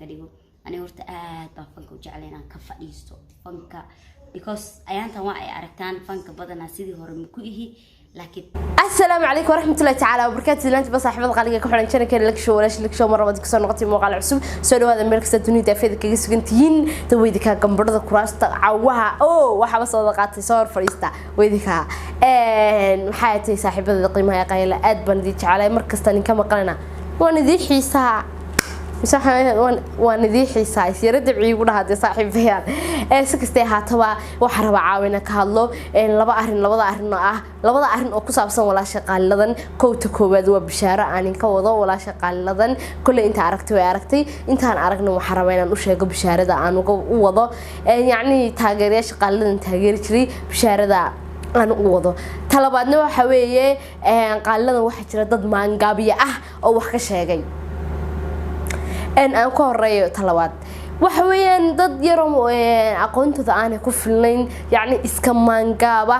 كديو أنا قلت بفنك وجعلنا كفديستو فنك because أيانتا واعي أركتان فنك بدنا سيدي هرمكويه لكن السلام عليكم ورحمة الله تعالى وبركاته. لانت بس صاحبة قالك كحنا نشارك لك شو ولاش لك شو مرة بدك صار نقطي موقع العصب سؤال هذا مركز الدنيا تفيدك كيس كنتين تويدك كم برضه كراست عوها وحبس صدقات صار فريستا ويدك حياتي صاحبة القيمة يا قايلة أدبن ديش على مركز تاني كم قلنا وانا ذي حيسا وانا ذي حيسا يصير دبعي يقول هذا صاحب فيها سكستي هاتوا وحرب عاونا كهالو لبا أهرن أو كسابسن ولا شقال لذن كوت كوباد وبشارة أني كوضا ولا شقال لذن كل أنت عرفتي أنت عرقنا وحربنا نشيق بشارة ده أنا وضا يعني تاجرية شقال لذن تاجري شري بشارة ده أنا وضا طلباتنا وحويه قال لنا واحد شرا ضد مانجابية أو وحكي شيء أنا كوريو طلبات وحويان ضد يرم أقونت أنا كفلين يعني إسكمان جابا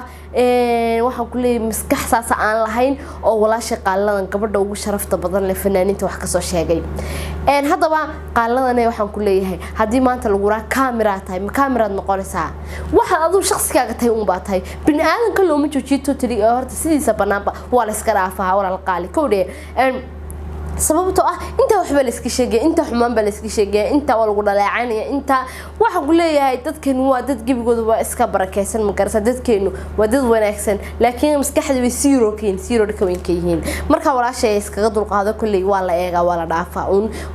waxaan ku leeyahay maskax saas aan lahayn oo walaasha qaaladan gabadha ugu sharafta badan leh fanaaniinta wax ka soo sheegay hadaba qaaladan waxaan ku leeyahay hadii maanta lagu raa camera tahay ma camera noqonaysaa waxa adu shakhsigaaga tahay un baa tahay bini aadanka looma joojiyo tiri horta sidiisa banaanba waa la iska dhaafaa walaal qaali kowdee sababtoo ah inta waxba la iska sheegay inta xumaan ba la iska sheegay inta wal ugu dhaleecanaya inta waxa ku leeyahay dadkan waa dad gibigooda waa iska barakeysan ma garasa dadkeenu waa dad wanaagsan laakiin maskaxda way zero ka weyn ka yihiin marka walaashay iskaga dulqaado kulli waa la eega waa la dhaafaa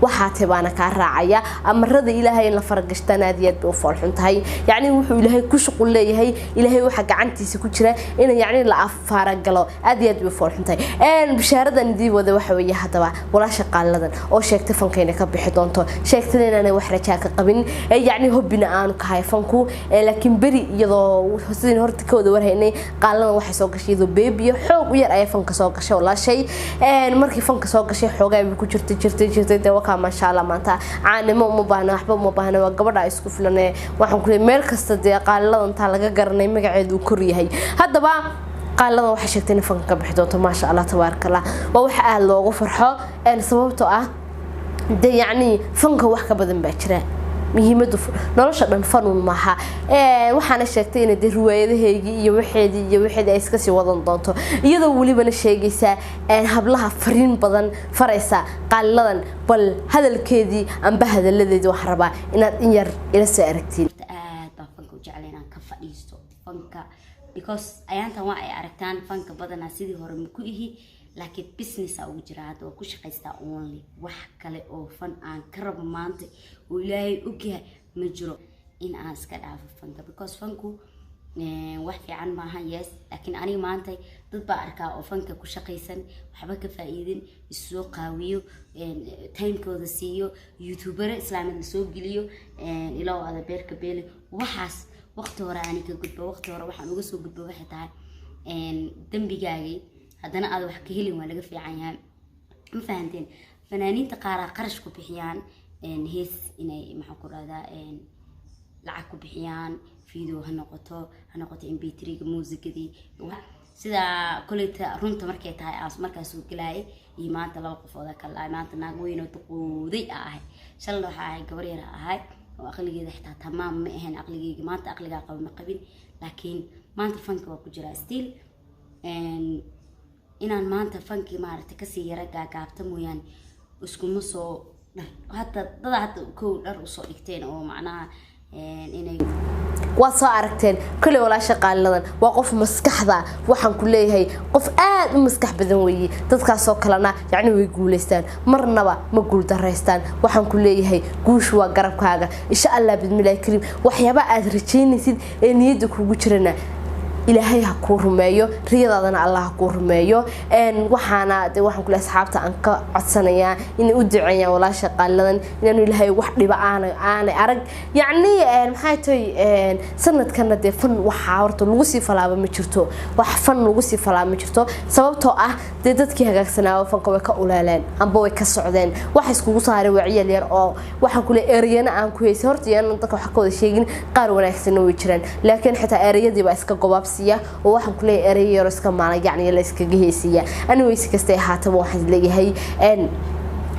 waxa tabaana ka raacaya amarada ilaahay in la fargashtaan aadiyad u farxun tahay yaani wuxuu ilaahay ku shaqo leeyahay ilaahay waxa gacantiisa ku jira in yaani la afaara galo aadiyad u farxun tahay bishaaradan dii wada waxa weeye hadaba ولا شقال لذن أو شيكت فنكينة كبحثونته شيكت لنا أنا وحرة قبل يعني هبنا أنا كهاي فنكو لكن بري يضو حسين هرتكو دور هني قال لنا واحد سوق شيء ذو بيبي حوق وير أي فنك سوق شيء ولا شيء مركي فنك سوق شيء حوق بيكون شرت توقع ما شاء الله ما أنت عاني مو بهنا أحب مو بهنا وقبل رئيس كفلنا واحد كل مركز تدي قال لنا أنت على قرني مقعد وكريه هي هذا بقى قال لنا waxa sheegtay fanka bixdoonto ma sha Allah tabaaraka Allah waa wax aad loogu farxo sababtoo ah yani fanka wax ka badan baa jira muhiimadu nolosha dhan fanun maaha waxaana sheegtay in riwaayadaheegi iyo waxeedii ay iska sii wadan doonto iyadoo waliba sheegaysa hablaha fariin badan faraysa qaaladan bal hadalkeedii amba hadaladeedii wax raba inaad in yar ila soo aragtiin aad baa fanka u jeclayna ka fadhiisto fanka because أيانتا واعي أركتان فنك بدنا سيدي هرمكويه لكن business أو جراد أو كش قيستا only وحكله أو فن عن كرب مانت ولاي أوكيه مجرو إن أسكت عارف فنك because فنكو وحفي عن معها يس لكن أنا مانتي ضد بأركا أو فنك كش قيسن وحبك فايدين السوق قويو تايم كود سيو يوتيوبر إسلامي السوق جليو إلى هذا بيرك بيلي وحاس وقت ورا يعني كجدبه وقت ورا waxaan uga soo gudbo waxay tahay dambigaagay hadana aad wax ka helin waa laga fiican yahay ma fahanteen fanaaniinta qaar qarash ku bixiyaan hees inay maxaa ku raada lacag ku bixiyaan video ha noqoto mp3 ga muusikadii sida kulita runta markay tahay aas markaas uu galay iyo maanta laba qofood kala maanta naag weyn oo tuquuday shalay waxa ay gabar yar ahayd وأقلي إذا حتى تمام ما هن أقلي ما أنت أقلي قبل ما قبل لكن ما أنت فنك وكجرا ستيل إن ما أنت فنك ما رتكسي يرجع كابتمو يعني وسكون نصو حتى ضعت كل رؤوسه إكتين أو معناها إنه وصا أركتين كل ولا شقال لذن وقف مسكحة وحن كله هي قف مسكح بدنوي تذكر سوق لنا يعني ويقول استان مرنا بقى مقول درستان وحن كله هي قوش وقرب كذا إن شاء الله بإذن الله الكريم وحيا بقى أدرجين يصير إن يدك وجرنا إلهي هكور مايو رياضنا الله هكور مايو وحنا كل أصحابته أنك عصنيا إن أدعيا ولا شقال لنا إنه إلهي وحدي بقى أنا أرج يعني محيطي سنة كانت فن وحاورته لوسي فلا بمشرته وحفن لوسي فلا بمشرته سببته دتك هجاك سنة وفن قوي كأولان أم بوي كالسعودين وحس كوصاري وعيا لير وحن كل أريانا أم كويس هرتي أنا نطق حكوا الشيء قاروا نحسن ويشرن لكن حتى أريا دي بس كجواب وواحد كله أريورس كمان يعني لا إسكجهسية أنا ويسكستي حتى واحد لقي هي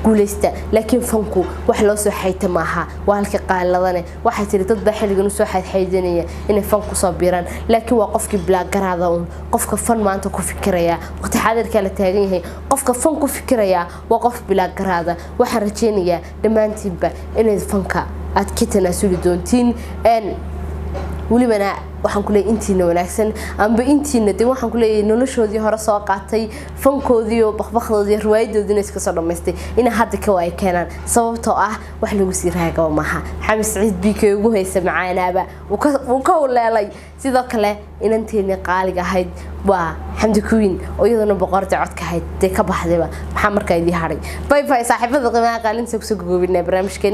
guuleysta laakiin fanku wax loo soo xayta maaha waa halka qaaladane waxa tiri dad baa xilligan soo xaydanaya inay fanku soo biiraan laakiin waa qofkii blaagaraada qofka fan maanta ku fikiraya waqti xaadirka la taagan yahay qofka fan ku fikiraya waa qof blaagaraada waxa rajeenaya dhamaantiinba inay fanka aad ka tanaasuli doontiin ولمنا waxaan ku leeyahay intiina wanaagsan amba intiina de waxaan ku leeyahay noloshoodii hore soo qaatay fankoodii oo baqbaqdoodii riwaayadoodii iska soo dhameystay in hadda ka way keenan sababtoo ah wax lagu sii raaga maaha xamis ciid biikay ugu haysa macaanaaba uu ka waleelay sidoo kale inanteena qaaliga ahayd waa xamdi kuwin oo iyaduna boqorta codka ahayd ka baxdayba maxaa markaa idii haray bye bye saaxiibada qiimaha qaalinta ku soo goobinay barnaamijkeena